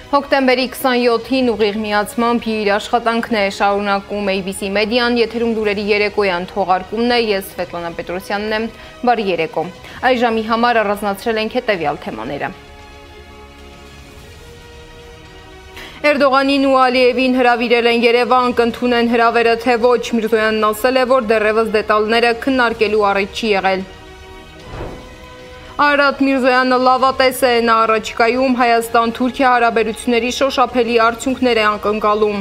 Հոկտեմբերի 27-ին ուղիղ միացմամբ իր աշխատանքն է շարունակում ABC մեդիան, եթերում լուրերի երեկոյան թողարկումն է, ես Սվետլանա Պետրոսյանն եմ, բարի երեկո։ Այս ժամի համար առանձնացրել ենք հետևյալ թեմաները։ Էրդողանին ու Ալիևին հրավիրել են Երևան, կընդունեն հրավերը թե ոչ, Միրզոյանն ասել է, որ դեռևս դետալները քննարկելու առիթ չի եղել։ Արարատ Միրզոյանը լավատես է, նա առաջիկայում Հայաստան-Թուրքիա հարաբերությունների շոշափելի արդյունքներ է ակնկալում։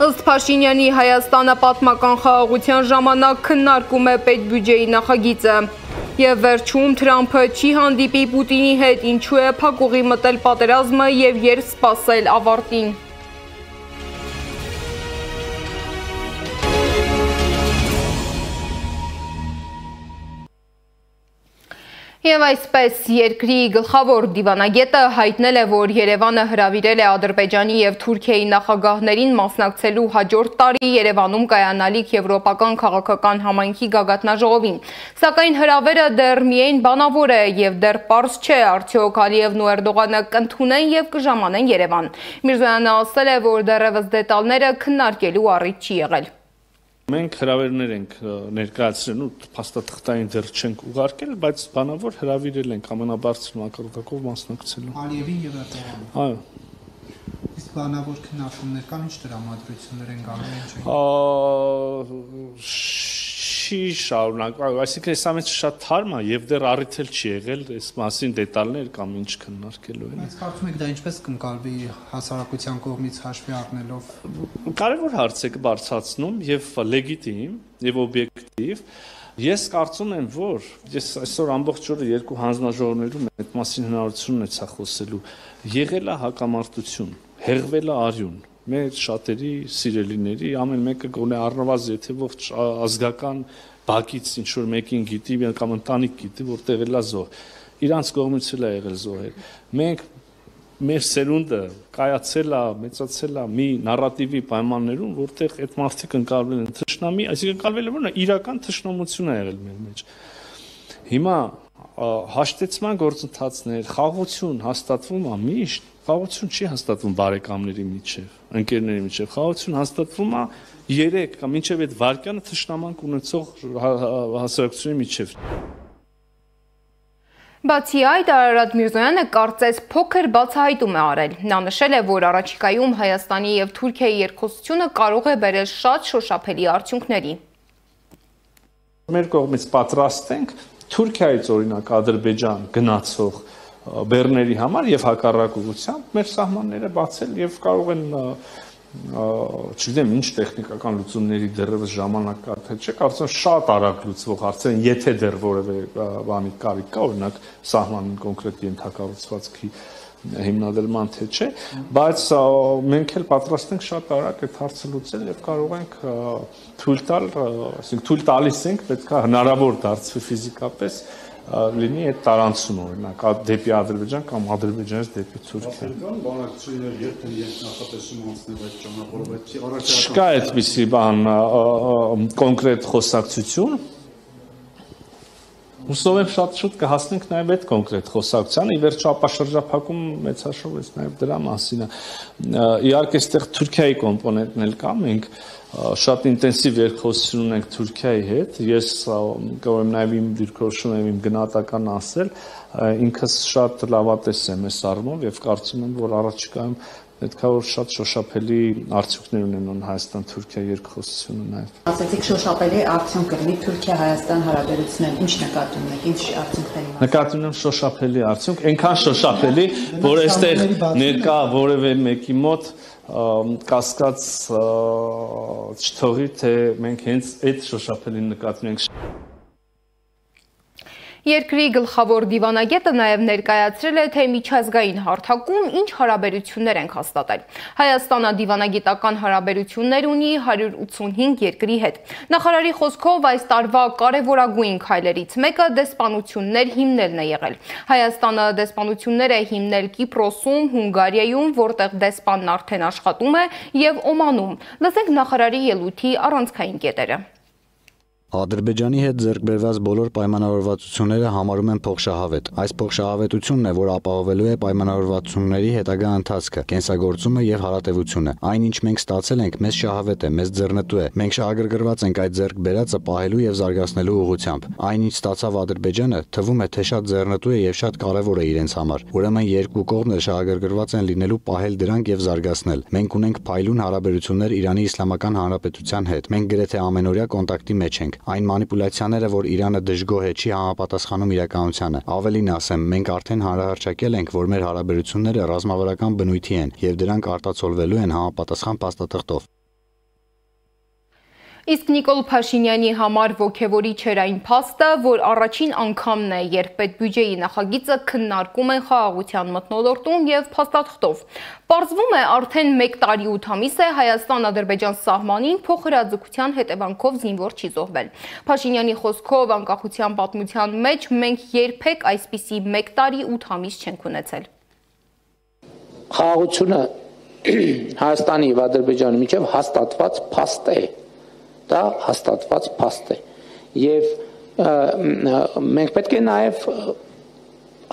Ըստ Փաշինյանի Հայաստանը պատմական խաղաղության ժամանակ քննարկում է պետբյուջեի նախագիծը։ Եվ վերջում Թրամփը չի հանդիպի Պուտինի հետ, ինչու է փակուղի մտել պատերազմը եւ երբ սպասել ավարտին։ Եվ այսպես երկրի գլխավոր դիվանագետը հայտնել է, որ Երևանը հրավիրել է Ադրբեջանի և Թուրքիայի նախագահներին մասնակցելու հաջորդ տարի Երևանում կայանալիք եվրոպական քաղաքական համայնքի գագաթնաժողովին։ Սակայն հրավերը դեռ միայն բանավոր է և դեռ պարզ չէ, արդյոք Ալիևն ու Էրդողանը կընդունեն և կժամանեն Երևան։ Միրզոյանը ասել է, որ դեռևս դետալները քննարկելու առիթ չի եղել։ Մենք հրավերներ ենք ներկայացրել ու փաստաթղթային դեռ չենք ուղարկել, բայց բանավոր հրավիրել ենք ամենաբարձր մակարդակով մասնակցելու։ Ալիևին եւ Էրդողանին։ Այո։ Իսկ բանավոր քննարկումներ կան, ինչ տրամադրություններ են գալու, չի շարունակվում, այսինքն այս ամենը շատ թարմ է եւ դեռ առիթ էլ չի եղել այս մասին դետալներ կամ ինչ քննարկելու են։ Բայց կարծում եք դա ինչպես կընկալվի հասարակության կողմից հաշվի առնելով։ Կարևոր հարց եք բարձրացնում եւ լեգիտիմ եւ օբյեկտիվ։ Ես կարծում եմ, որ ես այսօր ամբողջ օրը երկու հանձնաժողովներում այդ մասին հնարավորություն ունեցա խոսելու, եղել է հակամարտություն, հեղվել է արյուն։ Մեր շատերի սիրելիների ամեն մեկը գոնե առնվազն եթե ողջ ազգական բակից ինչ որ մեկին գիտի կամ ընտանիք գիտի որ տեղել է զոհ իրանց կողմից էլ է եղել զոհեր մենք մեր սերունդը կայացել է մեծացել է մի նարատիվի պայմաններում որտեղ այդ մարդիկ ընկալվել են թշնամի այսինքն ընկալվել է որ իրական թշնամություն է եղել մեր մեջ հիմա հաշտեցման գործընթացներ խաղաղություն հաստատվում է միշտ խաղաղություն չի հաստատվում բարեկամների միջև, ընկերների միջև, խաղաղություն հաստատվում է 3 կամ մինչև այդ վարկյանը թշնամանք ունեցող հասարակությունների միջև։ Բացի այդ, Արարատ Միրզոյանը կարծես փոքր բացահայտում է արել։ Նա նշել է, որ առաջիկայում Հայաստանի և Թուրքիայի երկխոսությունը կարող է բերել շատ շոշափելի արդյունքների։ Մեր կողմից պատրաստ ենք Թուրքիայից օրինակ Ադրբեջան գնացող բեռների համար եւ հակառակությամբ մեր սահմանները բացել եւ կարող են չգիտեմ ինչ տեխնիկական լուծումների դեռևս ժամանակ կա թե չէ կարծում շատ արագ լուծվող հարցեր եթե դեռ որևէ բանի կարիք կա օրինակ սահմանին կոնկրետ ենթակառուցվածքի հիմնադրման թե չէ բայց մենք էլ պատրաստ ենք շատ արագ այդ հարցը լուծել եւ կարող ենք թույլ տալ այսինքն թույլ տալիս ենք պետք է հնարավոր դարձվի ֆիզիկապես լինի այդ տարանցումը օրինակ դեպի Ադրբեջան կամ Ադրբեջանից դեպի Թուրքիա։ Բանակցություններ երբեք նախատեսում անցնել այդ ճանապարհով չկա այդպիսի բան կոնկրետ խոսակցություն Հուսով եմ շատ շուտ կհասնենք նաև այդ կոնկրետ խոսակցությանը, ի վերջո ապաշրջափակում մեծ հաշվով էս նաև դրա մասին է։ Իհարկե այստեղ Թուրքիայի կոմպոնենտն էլ կա, մենք շատ ինտենսիվ երկխոսություն ունենք Թուրքիայի հետ։ Ես կարող եմ նաև իմ դիրքորոշում եմ իմ գնահատական ասել, ինքս շատ լավատես եմ այս առումով եւ կարծում եմ, որ առաջիկայում պետք է որ շատ շոշափելի արդյունքներ ունենան Հայաստան-Թուրքիա երկխոսությունը նաև։ Ասացիք շոշափելի արդյունք կլինի Թուրքիա-Հայաստան հարաբերություններում, ինչ նկատի ունեք, ինչ արդյունքների մասին։ Նկատի ունեմ շոշափելի արդյունք, այնքան շոշափելի, որ այստեղ ներկա որևէ մեկի մոտ կասկած չթողի, թե մենք հենց այդ շոշափելին նկատի ունենք։ Երկրի գլխավոր դիվանագետը նաև ներկայացրել է, թե միջազգային հարթակում ինչ հարաբերություններ ենք հաստատել։ Հայաստանը դիվանագիտական հարաբերություններ ունի 185 երկրի հետ։ Նախարարի խոսքով այս տարվա կարևորագույն քայլերից մեկը դեսպանություններ հիմնելն է եղել։ Հայաստանը դեսպանություններ է հիմնել Կիպրոսում, Հունգարիայում, որտեղ դեսպանն արդեն աշխատում է, եւ Օմանում։ Լսենք նախարարի ելույթի առանցքային կետերը։ Ադրբեջանի հետ ձեռք բերված բոլոր պայմանավորվածությունները համարում են փոխշահավետ։ Այս փոխշահավետությունն է, որ ապահովելու է պայմանավորվածությունների հետագա ընթացքը, կենսագործումը եւ հարատեվությունը։ Այն, ինչ մենք ստացել ենք, մեզ շահավետ է, մեզ ձեռնտու է։ Մենք շահագրգռված ենք այդ ձեռք բերածը պահելու եւ զարգացնելու ուղղությամբ։ Այն, ինչ ստացավ Ադրբեջանը, թվում է, թե շատ ձեռնտու է եւ շատ կարեւոր է իրենց համար։ Ուրեմն երկու կողմն էլ շահագրգռված են լինելու պահել դրանք եւ զարգացնել։ Մենք ունենք փայլուն հարաբերություններ Իրանի Իսլամական Հանրապետության հետ։ Մենք գրեթե ամենօրյա կոնտակտի մեջ ենք։ Այն մանիպուլյացիաները, որ Իրանը դժգոհ է, չի համապատասխանում իրականությանը։ Ավելին ասեմ, մենք արդեն հանրահռչակել ենք, որ մեր հարաբերությունները ռազմավարական բնույթի են եւ դրանք արտացոլվելու են համապատասխան փաստաթղթով։ Իսկ Նիկոլ Փաշինյանի համար ոգևորիչ էր այն փաստը, որ առաջին անգամն է, երբ պետբյուջեի նախագիծը քննարկում են խաղաղության մթնոլորտում եւ փաստաթղթով։ Պարզվում է, արդեն 1 տարի 8 ամիս է Հայաստան-Ադրբեջան սահմանին փոխհրաձգության հետևանքով զինվոր չի զոհվել։ Փաշինյանի խոսքով անկախության պատմության մեջ մենք երբեք այսպիսի 1 տարի 8 ամիս չենք ունեցել։ Խաղաղությունը Հայաստանի եւ Ադրբեջանի միջև հաստատված փաստ է։ Դա հաստատված փաստ է եւ մենք պետք է նաեւ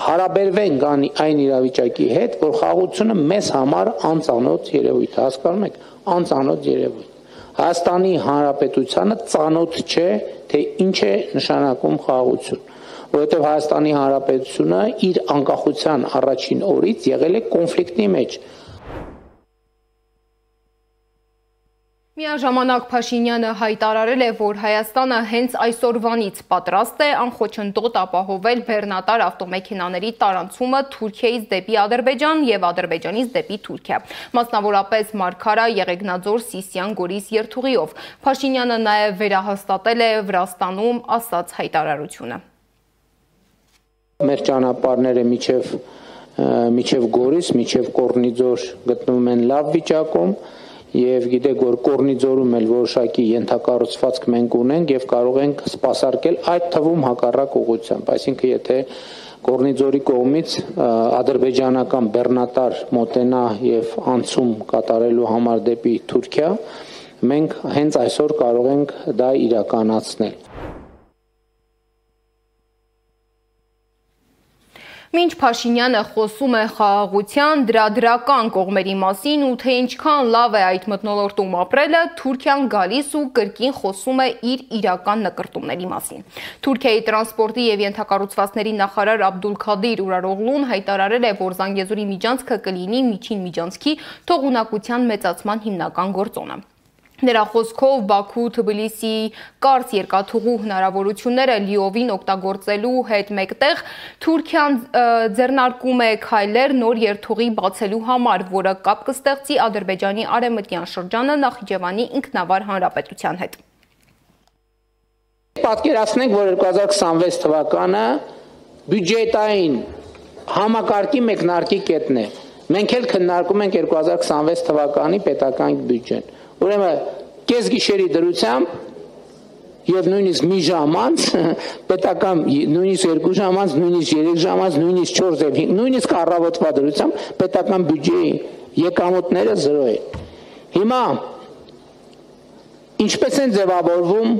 հարաբերվենք այն իրավիճակի հետ, որ խաղաղությունը մեզ համար անծանոթ երևույթ է, հասկանում եք, անծանոթ երևույթ։ Հայաստանի Հանրապետությանը ծանոթ չէ, թե ինչ է նշանակում խաղաղություն, որովհետեւ Հայաստանի Հանրապետությունը իր անկախության առաջին օրից եղել է կոնֆլիկտի մեջ։ Միաժամանակ Փաշինյանը հայտարարել է, որ Հայաստանը հենց այսօրվանից պատրաստ է անխոչնդոտ ապահովել բեռնատար ավտոմեքենաների տարանցումը Թուրքիայից դեպի Ադրբեջան եւ Ադրբեջանից դեպի Թուրքիա, մասնավորապես Մարգարա, Եղեգնաձոր, Սիսիան, Գորիս երթուղիով։ Փաշինյանը նաեւ վերահաստատել է Վրաստանում ասած հայտարարությունը։ Մեր ճանապարհները միջև Գորիս, միջև Կորնիձոր գտնվում են լավ վիճակում։ Եվ գիտեք, որ Կորնիձորում էլ որոշակի ենթակառուցվածք մենք ունենք եւ կարող ենք սպասարկել այդ թվում հակառակ ուղղությամբ, այսինքն եթե Կորնիձորի կողմից ադրբեջանական բեռնատար մոտենա եւ անցում կատարելու համար դեպի Թուրքիա, մենք հենց այսօր կարող ենք դա իրականացնել։ Մինչ Փաշինյանը խոսում է խաղաղության դրա դրական կողմերի մասին ու թե ինչքան լավ է այդ մթնոլորտում ապրելը, Թուրքիան գալիս ու կրկին խոսում է իր իրական նկրտումների մասին։ Թուրքիայի տրանսպորտի եւ ենթակառուցվածքների նախարար Աբդուլքադիր Ուրարօղլուն հայտարարել է, որ Զանգեզուրի միջանցքը կլինի միջին միջանցքի թողունակության մեծացման հիմնական գործոնը։ Նրա խոսքով Բաքու-Թբիլիսի կարճ երկաթուղու հնարավորությունները լիովին օգտագործելու հետ մեկտեղ Թուրքիան ձեռնարկում է քայլեր նոր երթուղի բացելու համար, որը կապ կստեղծի Ադրբեջանի արևմտյան շրջանը Նախիջևանի ինքնավար հանրապետության հետ։ Պատկերացնենք, որ 2026 թվականը բյուջետային համակարգի մեկնարկի կետն է։ Մենք էլ քննարկում ենք 2026 թվականի պետական բյուջեն։ Ուրեմն կես գիշերի դրությամբ եւ նույնիսկ մի ժամ անց պետական նույնիսկ 2 ժամ անց, նույնիսկ 3 ժամ անց, նույնիսկ 4 եւ 5, նույնիսկ առավոտվա դրությամբ պետական բյուջեի եկամուտները 0 են։ Հիմա ինչպես են ձևավորվում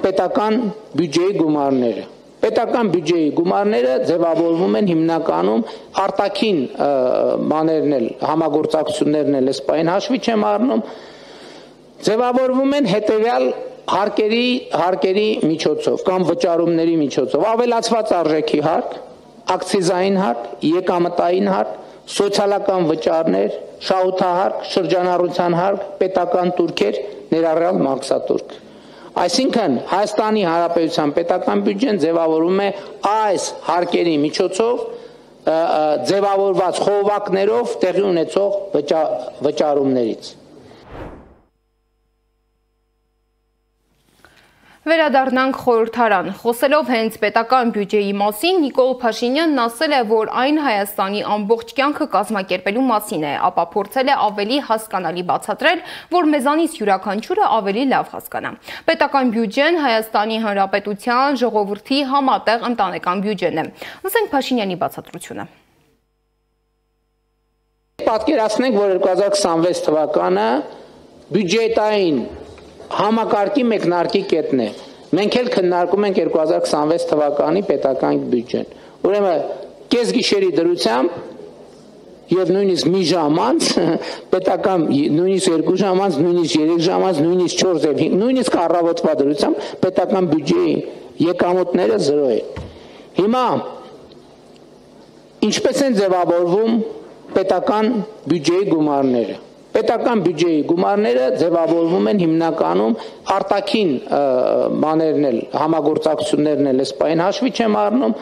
պետական բյուջեի գումարները։ Պետական բյուջեի գումարները ձևավորվում են հիմնականում արտաքին բաներն էլ, համագործակցություններն էլ սպայն հաշվի չեմ առնում, ձևավորվում են հետևյալ հարկերի միջոցով կամ վճարումների միջոցով, ավելացված արժեքի հարկ, ակցիզային հարկ, եկամտային հարկ, սոցիալական վճարներ, շահութահարկ, շրջանառության հարկ, պետական տուրքեր, ներառյալ մաքսատուրք։ Այսինքն Հայաստանի Հանրապետության պետական բյուջեն ձևավորվում է այս հարկերի միջոցով ձևավորված խողովակներով տեղի ունեցող վճարումներից։ Վերադառնանք խորհրդարան։ Խոսելով հենց պետական բյուջեի մասին, Նիկոլ Փաշինյանն ասել է, որ այն Հայաստանի ամբողջ կյանքը կազմակերպելու մասին է, ապա փորձել է ավելի հասկանալի բացատրել, որ մեզանից յուրաքանչյուրը ավելի լավ հասկանա։ Պետական բյուջեն Հայաստանի Հանրապետության ժողովրդի համատեղ ընտանեկան բյուջեն է։ Լսենք Փաշինյանի բացատրությունը։ Պատկերացնենք, որ 2026 թվականը բյուջետային համակարգի մեկնարկի կետն է։ Մենք էլ քննարկում ենք 2026 թվականի պետական բյուջեն։ Ուրեմն կես գիշերի դրությամբ եւ նույնիսկ մի ժամ անց պետական նույնիսկ 2 ժամ անց, նույնիսկ 3 ժամ անց, նույնիսկ 4 եւ 5, նույնիսկ առավոտվա դրությամբ պետական բյուջեի եկամուտները 0 են։ Հիմա ինչպես են ձևավորվում պետական բյուջեի գումարները։ Պետական բյուջեի գումարները ձևավորվում են հիմնականում արտաքին բաներն էլ, համագործակցություններն էլ սպայն հաշվի չեմ առնում,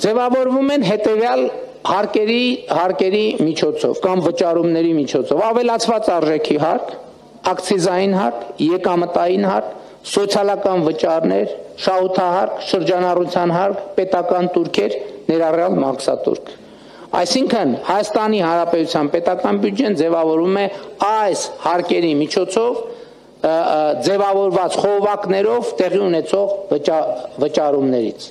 ձևավորվում են հետևյալ հարկերի միջոցով կամ վճարումների միջոցով, ավելացված արժեքի հարկ, ակցիզային հարկ, եկամտային հարկ, սոցիալական վճարներ, շահութահարկ, շրջանառության հարկ, պետական տուրքեր, ներառյալ մաքսատուրք։ Այսինքն Հայաստանի Հանրապետության պետական բյուջեն ձևավորվում է այս հարկերի միջոցով ձևավորված խողովակներով տեղի ունեցող վճարումներից։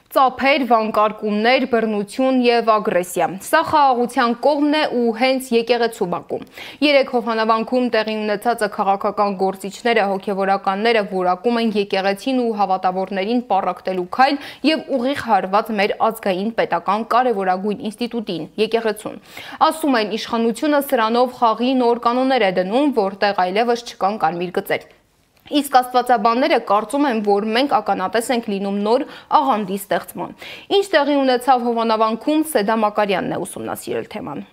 Ծափեր, վանկարկումներ, բռնություն եւ ագրեսիա։ Սա խաղաղության կողմն է ու հենց եկեղեցու բակում։ Երեք Հովհաննավանքում տեղի ունեցածը քաղաքական գործիչները, հոգևորականները որակում են եկեղեցին ու հավատավորներին պառակտելու քայլ եւ ուղիղ հարված մեր ազգային պետական կարևորագույն ինստիտուտին՝ եկեղեցուն։ Ասում են, իշխանությունը սրանով խաղի նոր կանոններ է դնում, որտեղ այլևս չկան կարմիր գծեր։ Իսկ աստվածաբանները կարծում են, որ մենք ականատես ենք լինում նոր աղանդի ստեղծման։ Ինչ տեղի ունեցավ Հովհաննավանքում, Սեդա Մակարյանն է ուսումնասիրել թեման։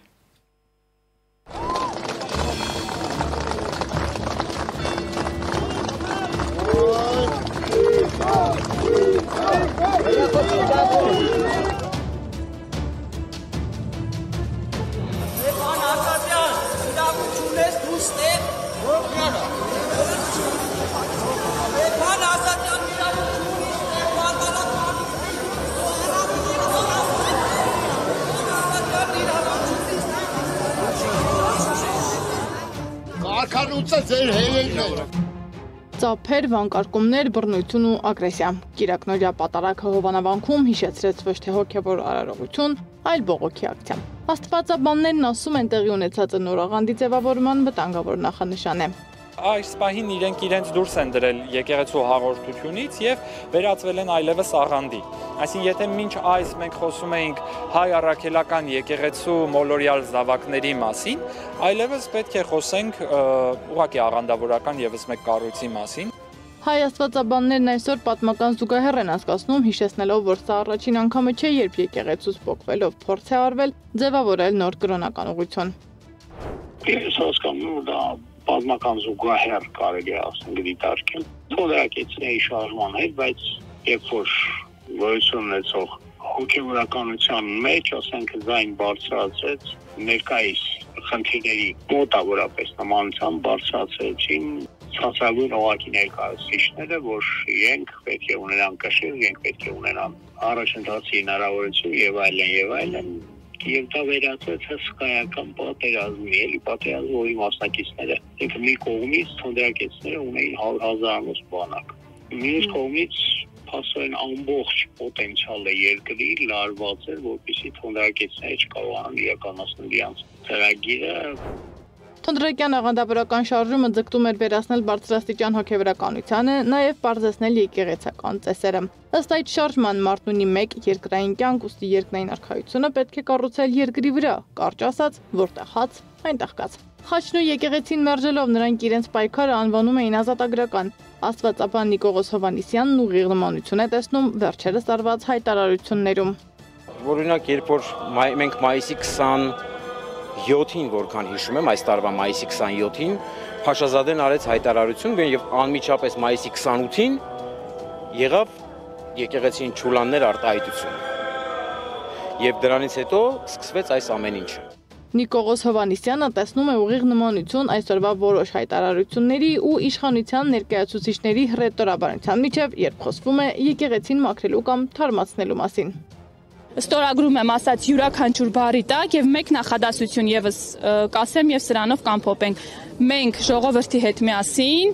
Ծափեր, վանկարկումներ, բռնություն ու ագրեսիա։ Կիրակնօրյա պատարագը Հովհաննավանքում հիշեցրեց ոչ թե հոգևոր արարողություն, այլ բողոքի ակցիա։ Աստվածաբաններն ասում են, տեղի ունեցածը նոր աղանդի ձևավորման վտանգավոր նախանշան է։ Այս պահին իրենց դուրս են դրել եկեղեցու հաղորդությունից եւ վերածվել են այլևս աղանդի։ Այսինքն, եթե մինչ այս մենք խոսում էինք հայ առաքելական եկեղեցու մոլորյալ զավակների մասին, այլևս պետք է խոսենք ուղղակի աղանդավորական եւս մեկ կառույցի մասին։ Հայ աստվածաբաններն այսօր պատմական զուգահեռ են անցկացնում, հիշեցնելով, որ սա առաջին անգամը չէ, երբ եկեղեցուց փոխվելով փորձ է արվել ձևավորել նոր կրոնական ուղղություն։ Ես հասկանում եմ, դա պատմական զուգահեռ կարելի է ասել դիտարկել։ Թողարկեցների շարժման հետ, բայց երբ որ գոյություն ունեցող հոգևորականության մեջ, ասենք, ձայն բարձրացեց ներկայիս խնդիրների մոտավորապես նմանությամբ բարձրացեցին ցածրագույն օղակի ներկայացուցիչները, որ իրենք պետք է ունենան կշիռ, իրենք պետք է ունենան առաջընթացի հնարավորություն եւ այլն։ Եվ դա վերածվեց հսկայական պատերազմի, էլի պատերազմի, որի մասնակիցները ինքը մի կողմից թնդրակեցները ունեին հազարանոց բանակ։ Մյուս կողմից փաստորեն ամբողջ պոտենցիալը երկրի լարված էր, որպեսզի թնդրակեցները չկարողանան իրականացնել իրենց ծրագիրը։ Թնդրակյան աղանդավորական շարժումը ձգտում էր վերացնել բարձրաստիճան հոգևորականությանը, նաև պարզեցնել եկեղեցական ծեսերը։ Ըստ այդ շարժման մարդն ունի մեկ երկրային կյանք, ուստի երկրային արխայությունը պետք է կառուցել երկրի վրա, կարճ ասած, որտեղ հաց, այնտեղ կաց։ Խաչն ու եկեղեցին մերժելով նրանք իրենց պայքարը անվանում էին ազատագրական։ Աստվածաբան Նիկողոս Հովհաննիսյանն ուղիղ նմանություն է տեսնում վերջերս արված հայտարարություններում։ Օրինակ, երբ որ մենք մայիսի 27-ին, որքան հիշում եմ, այս տարվա մայիսի 27-ին Փաշազադեն արեց հայտարարություն եւ անմիջապես մայիսի 28-ին եղավ եկեղեցին Չուլաններ արտահայտություն։ Եվ դրանից հետո սկսվեց այս ամեն ինչը։ Նիկողոս Հովհաննիսյանը տեսնում է ուղիղ նմանություն այսօրվա որոշ հայտարարությունների ու իշխանության ներկայացուցիչների հռետորաբանության միջև, երբ խոսվում է եկեղեցին մաքրելու կամ թարմացնելու մասին։ Ստորագրում եմ ասած յուրաքանչյուր բառի տակ եւ մեկ նախադասություն եւս կասեմ եւ սրանով կամփոփենք։ Մենք ժողովրդի հետ միասին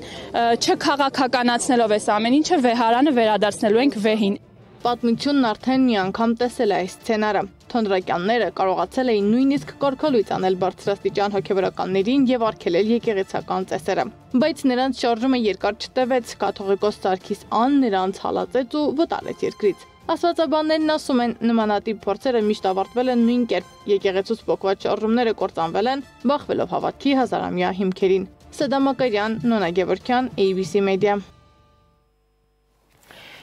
չքաղաքականացնելով այս ամեն ինչը վեհարանը վերադարձնելու ենք վեհին։ Պատմությունն արդեն մի անգամ տեսել է այս սցենարը։ Թոնրակյանները կարողացել էին նույնիսկ կարգալույծ անել բարձրաստիճան հոգևորականներին եւ արգելել եկեղեցական ծեսերը։ Բայց նրանց շարժումը երկար չտևեց, կաթողիկոս Սարգիս Ան նրանց հալածեց ու վտարեց երկրից։ Աստվածաբաններն ասում են, նմանատիպ փորձերը միշտ ավարտվել են նույն կերպ։ Եկեղեցուց փոկված շարժումները կործանվել են, բախվելով հավատքի հազարամյա հիմքերին։ Սեդա Մակարյան, Նոնա Գևորգյան, ABC Media։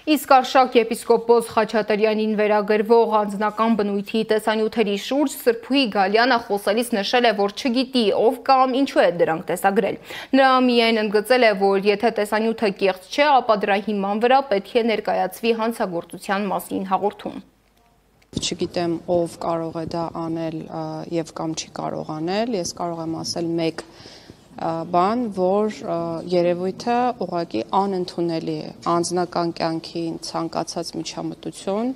Իսկ Արշակ եպիսկոպոս Խաչատրյանին վերագրվող անձնական բնույթի տեսանյութերի շուրջ Սրբուհի Գալյանը խոսելիս նշել է, որ չգիտի ով կամ ինչու է դրանք տեսագրել։ Նա միայն ընդգծել է, որ եթե տեսանյութը կեղծ չէ, ապա դրա հիման վրա պետք է ներկայացվի հանցագործության մասին հաղորդում։ Չգիտեմ ով կարող է դա անել եւ կամ չի կարող անել, ես կարող եմ ասել մեկ բան, որ երևույթը ուղղակի անընդունելի է, անձնական կյանքին ցանկացած միջամտություն,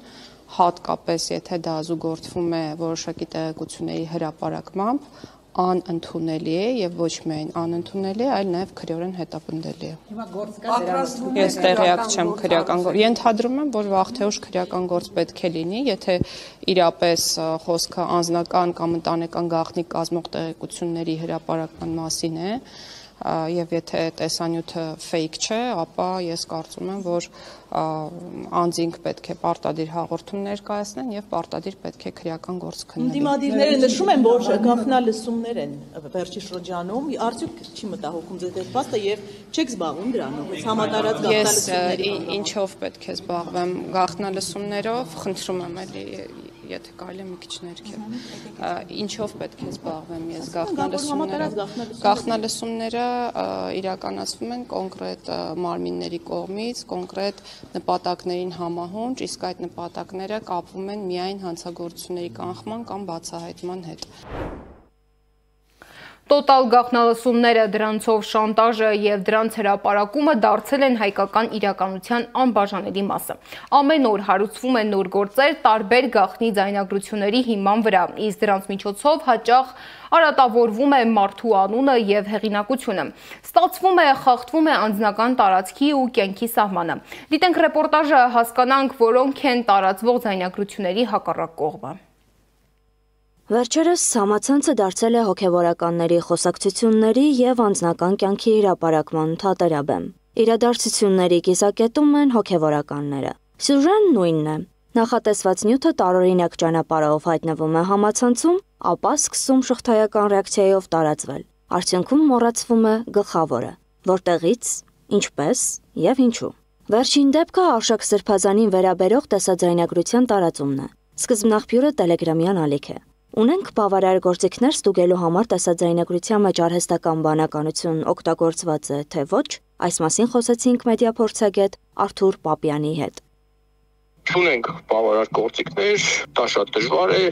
հատկապես եթե դա զուգորդվում է որոշակի տեղեկությունների հրապարակմամբ, անընդունելի է եւ ոչ միայն անընդունելի, այլ նաեւ քրեորեն հետապնդելի է։ Հիմա գործ կա դրանից։ Ես տեղյակ չեմ քրեական գործ։ Ենթադրում եմ, որ վաղ թե ուշ քրեական գործ պետք է լինի, եթե իրապես խոսքը անձնական կամ ընտանեկան գաղտնի կազմող տեղեկությունների հրապարակման մասին է, եւ եթե տեսանյութը fake չէ, ապա ես կարծում եմ, որ անձինք պետք է պարտադիր հաղորդում ներկայացնեն եւ պարտադիր պետք է քրեական գործ քննեն։ Դիմադիրները նշում են, որ գաղտնալսումներ են վերջի շրջանում, արդյոք չի մտահոգում ձեր դեպքը եւ չեք զբաղվում դրանով, այս համատարած գաղտնալսումների։ Ես ինչով պետք է զբաղվեմ գաղտնալսումներով, խնդրում եմ էլի եթե կարելի է մի քիչ ներքև։ Ինչով պետք է զբաղվեմ ես գաղտնալսումներով։ Գաղտնալսումները իրականացվում են կոնկրետ մարմինների կողմից, կոնկրետ նպատակներին համահունչ, իսկ այդ նպատակները կապվում են միայն հանցագործությունների կանխման կամ բացահայտման հետ։ Տոտալ գաղտնալսումները, դրանցով շանտաժը եւ դրանց հրապարակումը դարձել են հայկական իրականության անբաժանելի մասը։ Ամեն օր հարուցվում են նոր գործեր տարբեր գաղտնի ձայնագրությունների հիման վրա, իսկ դրանց միջոցով հաճախ արատավորվում է մարդու անունը եւ հեղինակությունը։ Ստացվում է, խախտվում է անձնական տարածքի ու կյանքի սահմանը։ Դիտենք ռեպորտաժը, հասկանանք, որոնք են տարածվող ձայնագրությունների հակառակ կողմը։ Վերջերս համացանցը դարձել է հոգևորականների խոսակցությունների եւ անձնական կյանքի հրապարակման թատերաբեմ։ Իրադարձությունների կիզակետում են հոգևորականները։ Սյուժեն նույնն է։ Նախատեսված նյութը տարօրինակ ճանապարհով հայտնվում է համացանցում, ապա սկսում շղթայական ռեակցիայով տարածվել։ Արդյունքում մոռացվում է գլխավորը, որտեղից, ինչպես եւ ինչու։ Վերջին դեպքը Արշակ Սրբազանին վերաբերող տեսաձայնագրության տարածումն է։ Սկզբնաղբյուրը տելեգրամյան ալիք է։ Ունենք բավարար գործիքներ ստուգելու համար տեսաձայնագրության մեջ արհեստական բանականություն օգտագործված է, թե ոչ, այս մասին խոսեցինք մեդիա փորձագետ Արթուր Պապյանի հետ։ Չունենք բավարար գործիքներ, դա շատ դժվար է,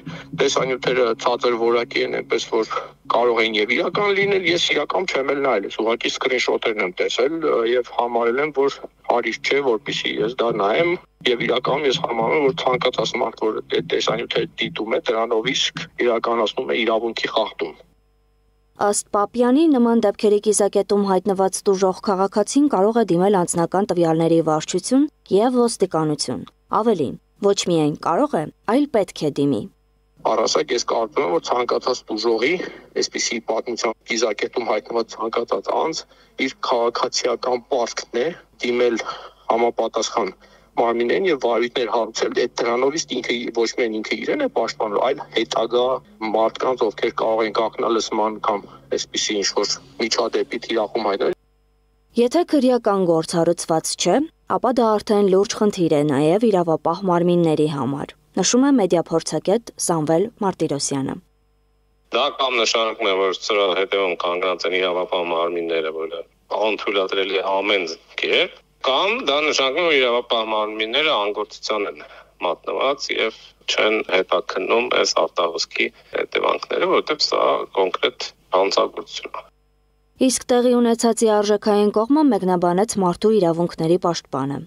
տեսանյութերը ցածր որակի են, այնպես որ կարող են եւ իրական լինել, ես իրական չեմ էլ նայել, ուղղակի սկրինշոթերն եմ տեսել եւ համարել եմ, որ հարիր չէ, որպեսզի ես դա նայեմ եւ իրականում ես համարում եմ, որ ցանկացած մարդ, որ այդ տեսանյութերը դիտում է, դրանով իսկ իրականացնում է իրավունքի խախտում։ Ըստ Պապյանի, նման դեպքերի կիզակետում հայտնված տուժող քաղաքացին կարող է դիմել անձնական տվյալների վարչություն եւ ոստիկանություն։ Ավելին, ոչ միայն կարող է, այլ պետք է դիմի։ Առասակ ես կարծում եմ, որ ցանկացած տուժողի, այսպիսի պատմության կիզակետում հայտնված ցանկացած անձ իր քաղաքացիական պարտքն է դիմել համապատասխան մարմինեն եւ վարույթներ հարուցել, այդ դրանով իսկ ինքը ոչ միայն ինքը իրեն է պաշտպանում, այլ հետագա մարդկանց, ովքեր կարող են գաղտնալսման կամ այսպիսի ինչ-որ միջադեպի թիրախում հայտնել։ Եթե քրեական գործ հարուցված չէ, ապա դա արդեն լուրջ խնդիր է նաեւ իրավապահ մարմինների համար, նշում է մեդիա փորձագետ Սամվել Մարտիրոսյանը։ Դա կամ նշանակում է, որ սրա հետևում կանգնած են իրավապահ մարմինները, որը անթույլատրելի է ամեն կերպ, կամ դա նշանակում է իրավապահ մարմինները անգործության են մատնված եւ չեն հետաքննում այս արտահոսքի հետևանքները, որովհետեւ սա կոնկրետ հանցագործություն է։ Իսկ տեղի ունեցածի արժեքային կողմը մեկնաբանեց մարդու իրավունքների պաշտպանը։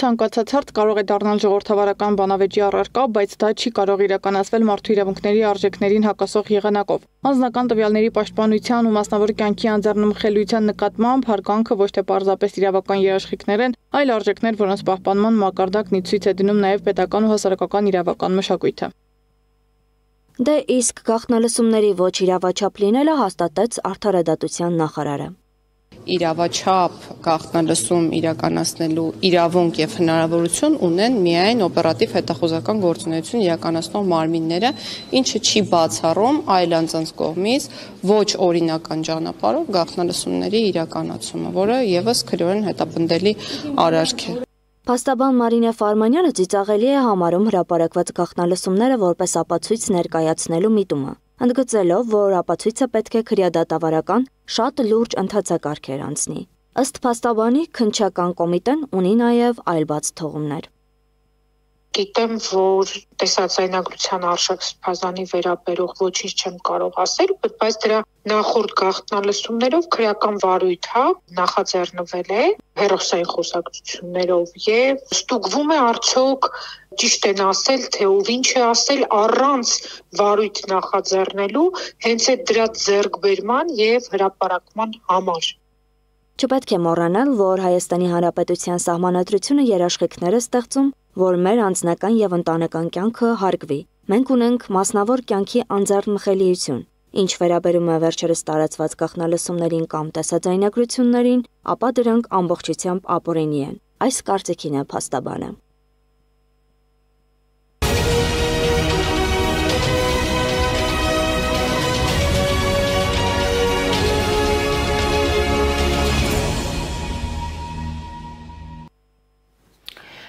Ցանկացած հարց կարող է դառնալ ժողովրդավարական բանավեճի առարկա, բայց դա չի կարող իրականացվել մարդու իրավունքների արժեքներին հակասող եղանակով։ Անձնական տվյալների պաշտպանության ու մասնավոր կյանքի անձեռնմխելիության նկատմամբ հարգանքը ոչ թե պարզապես իրավական երաշխիքներ են, այլ արժեքներ, որոնց պահպանման մակարդակն ի ցույց է դնում նաև պետական ու հասարակական իրավական մշակույթը։ Դե իսկ գաղտնալսումների ոչ իրավաչափ լինելը հաստատեց արդարադատության նախարարը։ Իրավաչափ գաղտնալսում իրականացնելու իրավունք եւ հնարավորություն ունեն միայն օպերատիվ հետախուզական գործունեություն իրականացնող մարմինները, ինչը չի բացառում այլ անձանց կողմից ոչ օրինական ճանապարհով գաղտնալսումների իրականացումը, որը եւս քրեորեն հետապնդելի արարք է։ Փաստաբան Մարինե Ֆարմանյանը ծիծաղելի է համարում հրապարակված գաղտնալսումները որպես ապացույց ներկայացնելու միտումը, ընդգծելով, որ ապացույցը պետք է քրեադատավարական շատ լուրջ ընթացակարգեր անցնի։ Ըստ փաստաբանի, քննչական կոմիտեն ունի նաև այլ բաց թողումներ։ Գիտեմ, որ տեսածայնագրության Արշակ Սփազանի վերաբերող ոչինչ չեմ կարող ասել, բայց դրա նախորդ գաղտնալսումներով քրեական վարույթ նախաձեռնվել է հերոսային խոսակցություններով եւ ստուգվում է արդյոք ճիշտ են ասել, թե ով ինչ է ասել առանց վարույթ նախաձեռնելու հենց այդ դրա ձեռքբերման եւ հրապարակման համար։ Չպետք է մոռանալ, որ Հայաստանի Հանրապետության սահմանադրությունը երաշխիքներ է ստեղծում, որ մեր անձնական եւ ընտանեկան կյանքը հարգվի։ Մենք ունենք մասնավոր կյանքի անձեռնմխելիություն, ինչ վերաբերում է վերջերս տարածված գաղտնալսումներին կամ տեսաձայնագրություններին, ապա դրանք ամբողջությամբ ապօրինի են։ Այս կարծիքին է փաստաբանը։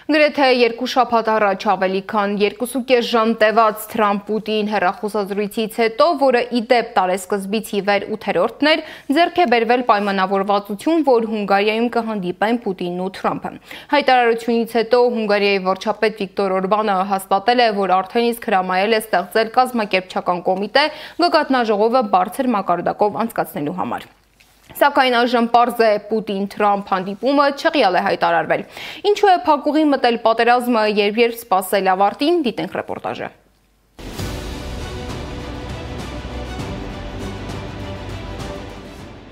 Գրեթե 2 շաբաթ առաջ ավելի քան 2.5 ժամ տևած Թրամփ-Պուտին հեռախոսազրույցից հետո, որը ի դեպ տարեսկզբից ի վեր 8-րդն էր, ձեռք է բերվել պայմանավորվածություն, որ Հունգարիայում կհանդիպեն Պուտինն ու Թրամփը։ Հայտարարությունից հետո Հունգարիայի վարչապետ Վիկտոր Օրբանը հաստատել է, որ արդեն իսկ հրամայել է ստեղծել կազմակերպչական կոմիտե գագաթնաժողովը բարձր մակարդակով անցկացնելու համար։ Սակայն այժմ պարզ է Պուտին-Թրամփ հանդիպումը չեղյալ է հայտարարվել։ Ինչու է փակուղի մտել պատերազմը, երբ սպասել ավարտին, դիտենք ռեպորտաժը։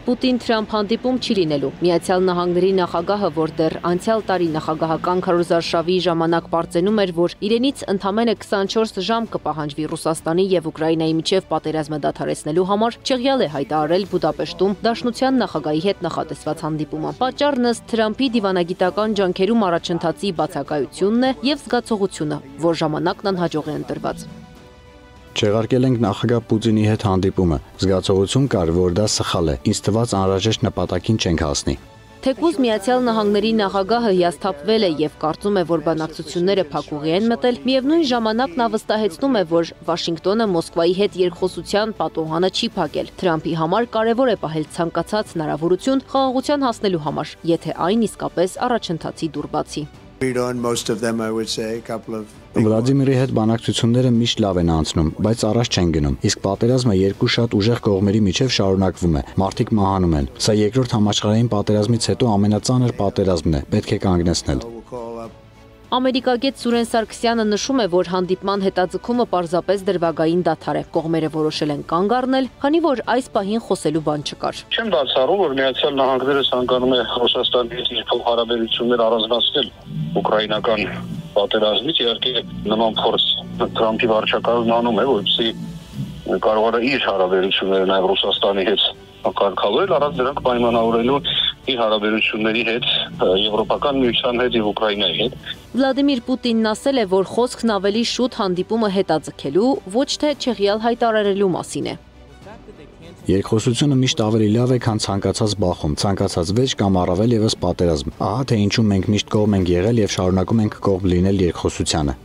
Պուտին-Թրամփ հանդիպում չի լինելու։ Միացյալ Նահանգների նախագահը, որ դեռ անցյալ տարի նախագահական քարոզարշավի ժամանակ պարզենում էր, որ իրենից ընդամենը 24 ժամ կպահանջվի Ռուսաստանի եւ Ուկրաինայի միջև պատերազմը դադարեցնելու համար, չեղյալ է հայտարարել Բուդապեշտում Դաշնության նախագահի հետ նախատեսված հանդիպումը։ Պատճառն ըստ Թրամփի դիվանագիտական ջանքերում առաջընթացի բացակայությունն է եւ զգացողությունը, որ ժամանակն անհաջող է ընտրված։ Չեղարկել ենք նախագահ Պուտինի հետ հանդիպումը։ Զգացողություն կար, որ դա սխալ է։ Ինձ թվաց անհրաժեշտ նպատակին չենք հասնի։ Թեկուզ Միացյալ Նահանգների նախագահը հիասթափվել է եւ կարծում է, որ բանակցությունները փակուղի են մտել, միևնույն ժամանակ նա վստահեցնում է, որ Վաշինգտոնը Մոսկվայի հետ երկխոսության պատոհանը չի փակել։ Թրամփի համար կարևոր է պահել ցանկացած հնարավորություն խաղաղության հասնելու համար, եթե այն իսկապես առաջընթացի դուր բացի։ Վլադիմիրի հետ բանակցությունները միշտ լավ են անցնում, բայց առաջ չեն գնում։ Իսկ պատերազմը երկու շատ ուժեղ կողմերի միջև շարունակվում է։ Մարդիկ մահանում են։ Սա երկրորդ համաշխարհային պատերազմից հետո ամենածանր պատերազմն է։ Պետք է կանգնեցնել։ Ամերիկագետ Սուրեն Սարգսյանը նշում է, որ հանդիպման հետաձգումը պարզապես դրվագային դադար է։ Կողմերը որոշել են կանգ առնել, քանի որ այս պահին խոսելու բան չկար։ Չեմ բացառում, որ Միացյալ Նահանգները ցանկանում է Ռուսաստանի հետ իր հարաբերություններ առանձնացնել ուկրաինական պատերազմից, իհարկե նման փորձ Թրամփի վարչակազմն անում է, որպեսզի կարողանա իր հարաբերությունները նաև Ռուսաստանի հետ կարգավորել, առանց դրանք պայմանավորելու իր հարաբերությունների հետ Եվրոպական միության հետ եւ Ուկրաինայի հետ։ Վլադիմիր Պուտինն ասել է, որ խոսքն ավելի շուտ հանդիպումը հետաձգելու, ոչ թե չեղյալ հայտարարելու մասին է։ Երկխոսությունը միշտ ավելի լավ է, քան ցանկացած բախում, ցանկացած վեճ կամ առավել եւս պատերազմ։ Ահա թե ինչու մենք միշտ կողմ ենք եղել եւ շարունակում ենք կողմ լինել երկխոսությանը։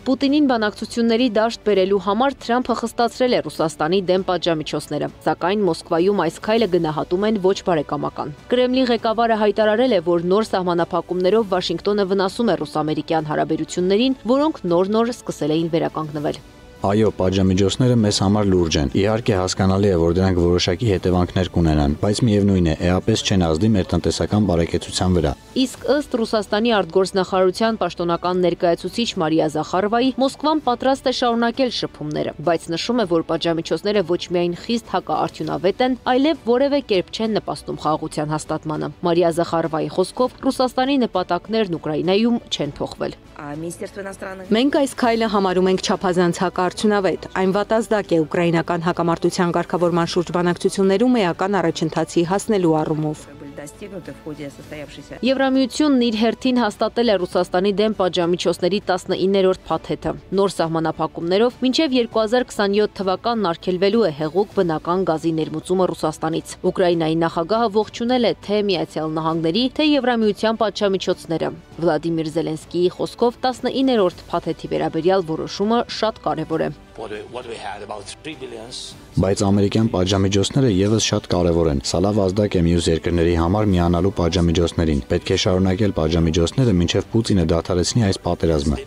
Պուտինին բանակցությունների դաշտ բերելու համար Թրամփը խստացրել է Ռուսաստանի դեմ պատժամիջոցները, սակայն Մոսկվայում այս քայլը գնահատում են ոչ բարեկամական։ Կրեմլի ղեկավարը հայտարարել է, որ նոր սահմանափակումներով Վաշինգտոնը վնասում է ռուս-ամերիկյան հարաբերություններին, որոնք նոր-նոր սկսել էին վերականգնվել։ Այո, պատժամիջոցները մեզ համար լուրջ են։ Իհարկե հասկանալի է, որ դրանք որոշակի հետևանքներ կունենան, բայց միևնույն է, էապես չեն ազդի մեր տնտեսական բարեկեցության վրա։ Իսկ ըստ Ռուսաստանի արտգործնախարարության պաշտոնական ներկայացուցիչ Մարիա Զախարովայի, Մոսկվան պատրաստ է շարունակել շփումները, բայց նշում է, որ պատժամիջոցները ոչ միայն խիստ հակաարդյունավետ են, այլև որևէ կերպ չեն նպաստում խաղաղության հաստատմանը։ Մարիա Զախարովայի խոսքով, Ռուսաստանի նպատակներն Ուկրաինայում չեն փոխվել։ Մենք այս քայլը համարում ենք չափազանց հակարդյունավետ արդյունավետ։ Այն վատազդակ է ուկրաինական հակամարտության կարգավորման շուրջ բանակցություններում էական առաջընթացի հասնելու առումով։ Եվրամիությունն իր հերթին հաստատել է Ռուսաստանի դեմ պատժամիջոցների 19-րդ փաթեթը։ Նոր սահմանափակումներով մինչև 2027 թվականն արգելվելու է հեղուկ բնական գազի ներմուծումը Ռուսաստանից։ Ուկրաինայի նախագահը ողջունել է թե Միացյալ Նահանգների, թե Եվրամիության պատժամիջոցները։ Վլադիմիր Զելենսկիի խոսքով 19-րդ փաթեթի վերաբերյալ որոշումը շատ կարևոր է։ Բայց ամերիկյան պատժամիջոցները եւս շատ կարևոր են։ Սա լավ ազդակ է մյուս երկրների համար միանալու պատժամիջոցներին։ Պետք է շարունակել պատժամիջոցները, մինչև Պուտինը դադարեցնի այս պատերազմը։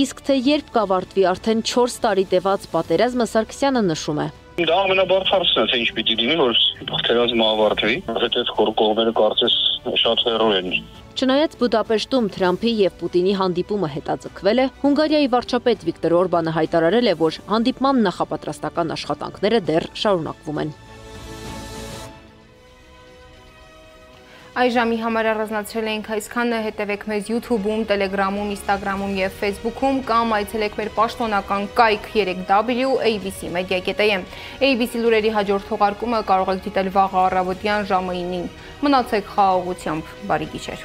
Իսկ թե երբ կավարտվի արդեն 4 տարի տևած պատերազմը, Սարգսյանը նշում է։ Դա ամենաբարձրացնը, թե ինչ պիտի լինի, որ պատերազմը ավարտվի, որովհետև խոր կողմերը կարծես շատ հեռու են։ Չնայած Բուդապեշտում Թրամփի եւ Պուտինի հանդիպումը հետաձգվել է, Հունգարիայի վարչապետ Վիկտոր Օրբանը հայտարարել է, որ հանդիպման նախապատրաստական աշխատանքները դեռ շարունակվում են։ Այժմի համար առանձնացրել ենք այսքանը, հետևեք մեզ YouTube-ում, Telegram-ում, Instagram-ում եւ Facebook-ում կամ այցելեք մեր պաշտոնական կայք 3w.abc.media.am։ ABC լուրերի հաջորդ թողարկումը կարող եք դիտել վաղ առավոտյան ժամը 9-ին։ Մնացեք խաղաղությամբ, բարի գիշեր։